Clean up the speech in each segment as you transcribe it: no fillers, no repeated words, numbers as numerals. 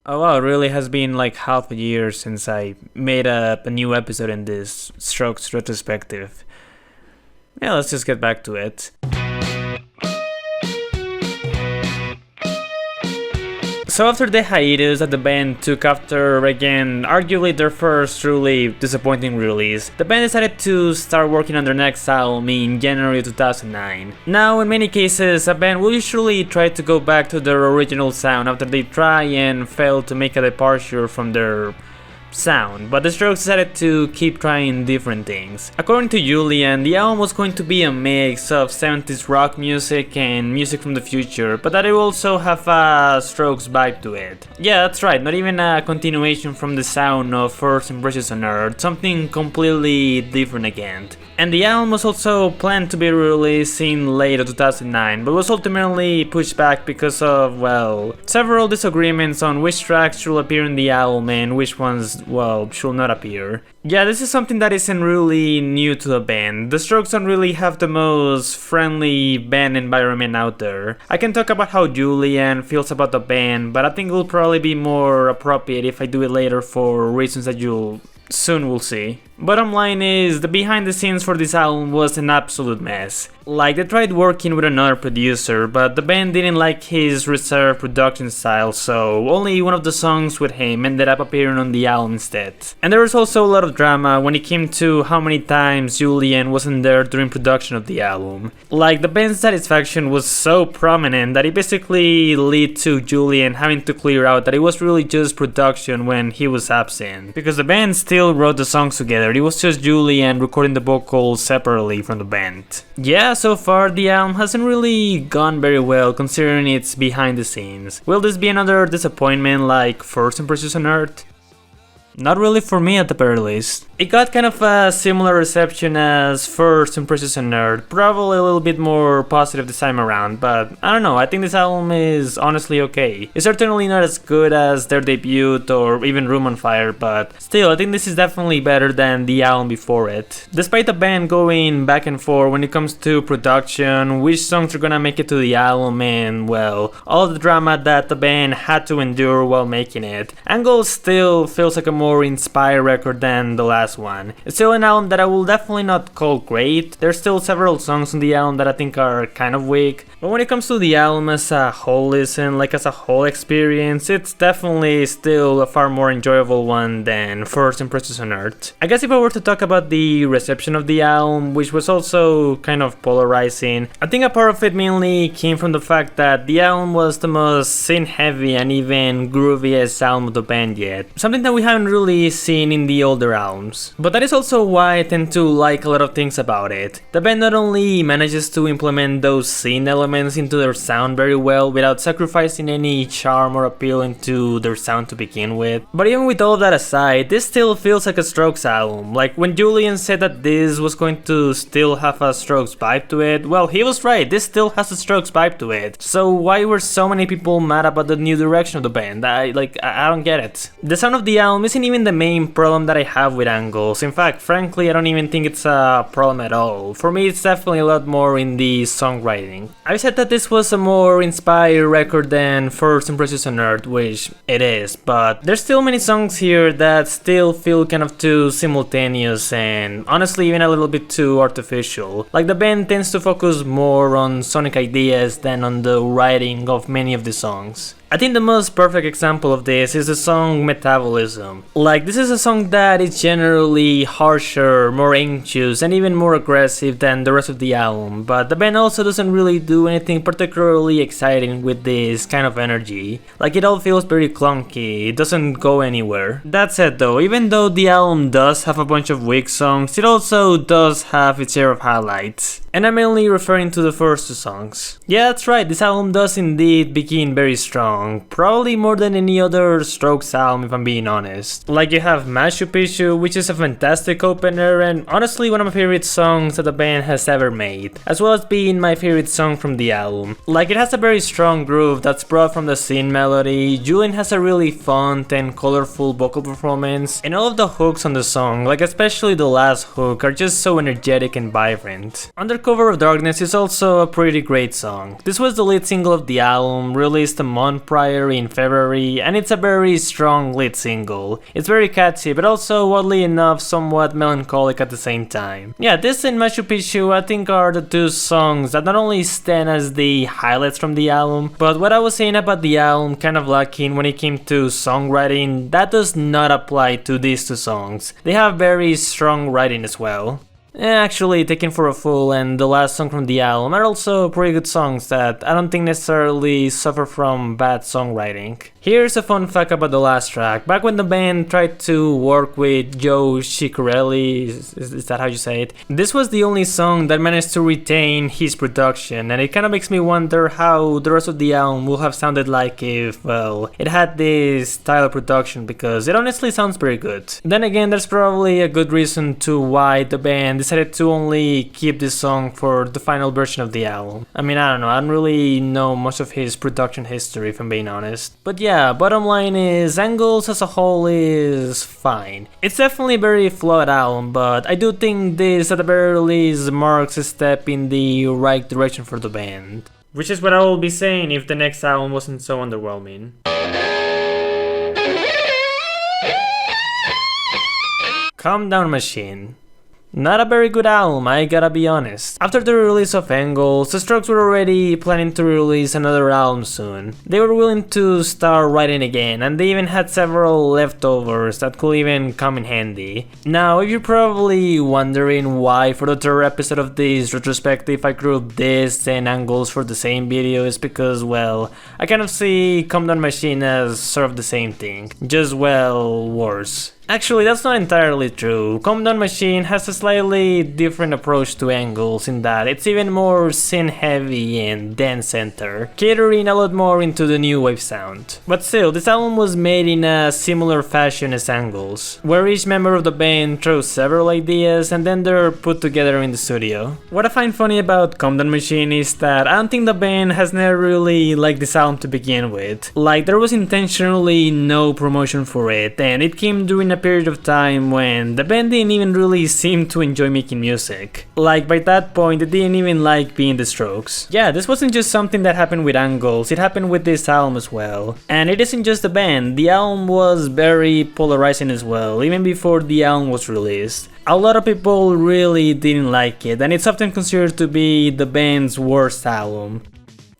Oh wow, it really has been like half a year since I made a new episode in this Strokes retrospective. Yeah, let's just get back to it. So after the hiatus that the band took after, again, arguably their first truly disappointing release, the band decided to start working on their next album in January 2009. Now, in many cases, a band will usually try to go back to their original sound after they try and fail to make a departure from their sound, but the Strokes decided to keep trying different things. According to Julian, the album was going to be a mix of 70s rock music and music from the future, but that it will also have a Strokes vibe to it. Yeah, that's right, not even a continuation from the sound of First Impressions on Earth, something completely different again. And the album was also planned to be released in late 2009, but was ultimately pushed back because of, well, several disagreements on which tracks should appear in the album and which ones, well, should not appear. Yeah, this is something that isn't really new to the band. The Strokes don't really have the most friendly band environment out there. I can talk about how Julian feels about the band, but I think it will probably be more appropriate if I do it later for reasons that you'll soon will see. Bottom line is, the behind the scenes for this album was an absolute mess. Like, they tried working with another producer, but the band didn't like his reserved production style, so only one of the songs with him ended up appearing on the album instead. And there was also a lot of drama when it came to how many times Julian wasn't there during production of the album. Like, the band's satisfaction was so prominent that it basically led to Julian having to clear out that it was really just production when he was absent, because the band still wrote the songs together. It was just Julian recording the vocals separately from the band. Yeah, so far the album hasn't really gone very well considering it's behind the scenes. Will this be another disappointment like First Impressions on Earth? Not really for me at the very least. It got kind of a similar reception as First Impressions on Earth, probably a little bit more positive this time around, but I don't know, I think this album is honestly okay. It's certainly not as good as their debut or even Room on Fire, but still, I think this is definitely better than the album before it. Despite the band going back and forth when it comes to production, which songs are gonna make it to the album, and well, all the drama that the band had to endure while making it, Angle still feels like a more inspired record than the last one. It's still an album that I will definitely not call great. There's still several songs on the album that I think are kind of weak, but when it comes to the album as a whole listen, like as a whole experience, it's definitely still a far more enjoyable one than First Impressions on Earth. I guess if I were to talk about the reception of the album, which was also kind of polarizing, I think a part of it mainly came from the fact that the album was the most synth-heavy and even grooviest album of the band yet, something that we haven't really seen in the older albums. But that is also why I tend to like a lot of things about it. The band not only manages to implement those synth elements into their sound very well without sacrificing any charm or appeal into their sound to begin with, but even with all that aside, this still feels like a Strokes album. Like, when Julian said that this was going to still have a Strokes vibe to it, well, he was right, this still has a Strokes vibe to it. So why were so many people mad about the new direction of the band? I don't get it. The sound of the album isn't even the main problem that I have with Angles. In fact, frankly, I don't even think it's a problem at all. For me, it's definitely a lot more in the songwriting. I said that this was a more inspired record than First Impressions on Earth, which it is, but there's still many songs here that still feel kind of too simultaneous and honestly even a little bit too artificial. Like, the band tends to focus more on sonic ideas than on the writing of many of the songs. I think the most perfect example of this is the song Metabolism. Like, this is a song that is generally harsher, more anxious, and even more aggressive than the rest of the album, but the band also doesn't really do anything particularly exciting with this kind of energy. Like, it all feels very clunky, it doesn't go anywhere. That said though, even though the album does have a bunch of weak songs, it also does have its share of highlights. And I'm mainly referring to the first two songs. Yeah, that's right, this album does indeed begin very strong, probably more than any other Strokes album if I'm being honest. Like, you have Machu Picchu, which is a fantastic opener and honestly one of my favorite songs that the band has ever made, as well as being my favorite song from the album. Like, it has a very strong groove that's brought from the synth melody, Julian has a really fun and colorful vocal performance, and all of the hooks on the song, like especially the last hook, are just so energetic and vibrant. Under Undercover of Darkness is also a pretty great song. This was the lead single of the album, released a month prior in February, and it's a very strong lead single. It's very catchy, but also, oddly enough, somewhat melancholic at the same time. Yeah, this and Machu Picchu I think are the two songs that not only stand as the highlights from the album, but what I was saying about the album kind of lacking when it came to songwriting, that does not apply to these two songs. They have very strong writing as well. Actually, Taken for a Fool and the last song from the album are also pretty good songs that I don't think necessarily suffer from bad songwriting. Here's a fun fact about the last track. Back when the band tried to work with Joe Ciccarelli, is that how you say it? This was the only song that managed to retain his production, and it kind of makes me wonder how the rest of the album would have sounded like if, well, it had this style of production, because it honestly sounds pretty good. Then again, there's probably a good reason to why the band decided to only keep this song for the final version of the album. I mean, I don't know, I don't really know much of his production history if I'm being honest. But yeah, bottom line is, Angles as a whole is fine. It's definitely a very flawed album, but I do think this at the very least marks a step in the right direction for the band. Which is what I will be saying if the next album wasn't so underwhelming. Comedown Machine. Not a very good album, I gotta be honest. After the release of Angles, the Strokes were already planning to release another album soon. They were willing to start writing again, and they even had several leftovers that could even come in handy. Now, if you're probably wondering why for the third episode of this retrospective I grouped this and Angles for the same video, is because, well, I kind of see Comedown Machine as sort of the same thing, just, well, worse. Actually, that's not entirely true. Comedown Machine has a slightly different approach to Angles in that it's even more synth-heavy and dance-center, catering a lot more into the new wave sound. But still, this album was made in a similar fashion as Angles, where each member of the band throws several ideas and then they're put together in the studio. What I find funny about Comedown Machine is that I don't think the band has never really liked this album to begin with. Like, there was intentionally no promotion for it, and it came during a period of time when the band didn't even really seem to enjoy making music. Like, by that point, they didn't even like being the Strokes. Yeah, this wasn't just something that happened with Angles, it happened with this album as well. And it isn't just the band, the album was very polarizing as well, even before the album was released. A lot of people really didn't like it, and it's often considered to be the band's worst album.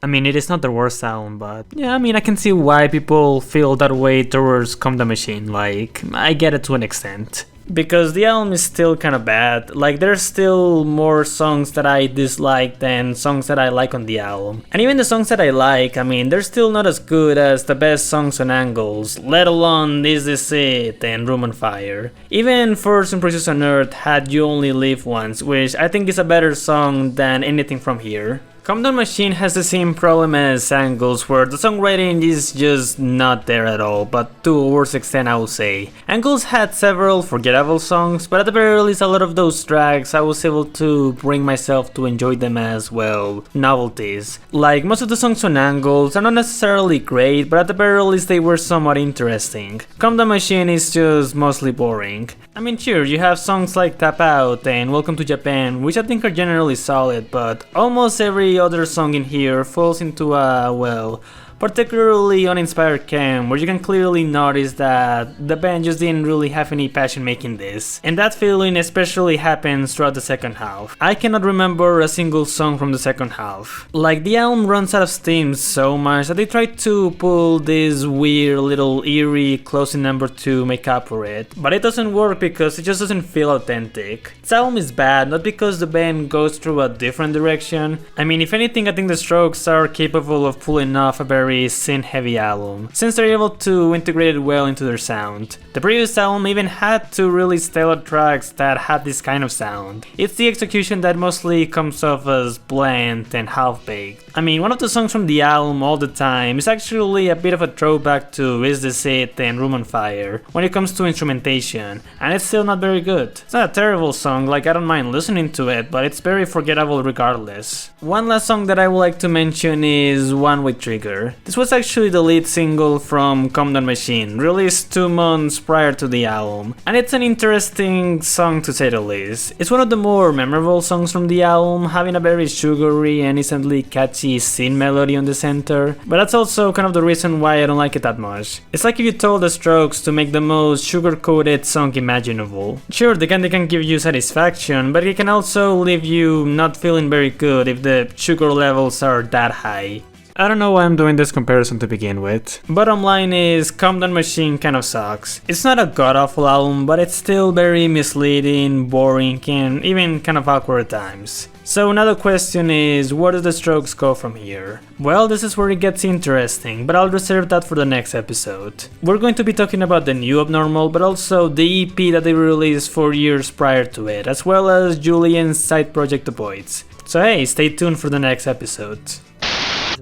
I mean, it is not the worst album, but yeah, I mean, I can see why people feel that way towards Comedown Machine, like, I get it to an extent. Because the album is still kinda bad, like, there's still more songs that I dislike than songs that I like on the album. And even the songs that I like, I mean, they're still not as good as the best songs on Angles, let alone Is This It and Room on Fire. Even First Impressions on Earth had You Only Live Once, which I think is a better song than anything from here. Comedown Machine has the same problem as Angles, where the songwriting is just not there at all, but to a worse extent I would say. Angles had several forgettable songs, but at the very least a lot of those tracks I was able to bring myself to enjoy them as, well, novelties. Like, most of the songs on Angles are not necessarily great, but at the very least they were somewhat interesting. Comedown Machine is just mostly boring. I mean, sure, you have songs like Tap Out and Welcome to Japan, which I think are generally solid, but almost every other song in here falls into a, well, particularly uninspired camp, where you can clearly notice that the band just didn't really have any passion making this. And that feeling especially happens throughout the second half. I cannot remember a single song from the second half. Like, the album runs out of steam so much that they try to pull this weird little eerie closing number to make up for it, but it doesn't work because it just doesn't feel authentic. This album is bad, not because the band goes through a different direction. I mean, if anything, I think the Strokes are capable of pulling off a very synth-heavy album, since they're able to integrate it well into their sound. The previous album even had two really stellar tracks that had this kind of sound. It's the execution that mostly comes off as bland and half-baked. I mean, one of the songs from the album, All the Time, is actually a bit of a throwback to Is This It and Room on Fire when it comes to instrumentation, and it's still not very good. It's not a terrible song, like, I don't mind listening to it, but it's very forgettable regardless. One last song that I would like to mention is One Way Trigger. This was actually the lead single from Comedown Machine, released 2 months prior to the album, and it's an interesting song to say the least. It's one of the more memorable songs from the album, having a very sugary and instantly catchy synth melody on the center, but that's also kind of the reason why I don't like it that much. It's like if you told the Strokes to make the most sugar-coated song imaginable. Sure, they can give you satisfaction, but it can also leave you not feeling very good if the sugar levels are that high. I don't know why I'm doing this comparison to begin with. Bottom line is, Comedown Machine kind of sucks. It's not a god-awful album, but it's still very misleading, boring, and even kind of awkward at times. So now the question is, where do the Strokes go from here? Well, this is where it gets interesting, but I'll reserve that for the next episode. We're going to be talking about the new Abnormal, but also the EP that they released 4 years prior to it, as well as Julian's side project The Voids. So hey, stay tuned for the next episode.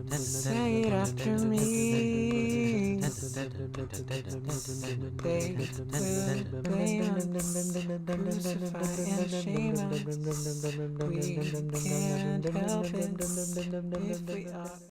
Say it after me. Crucify and shame us. We can't help it if we are.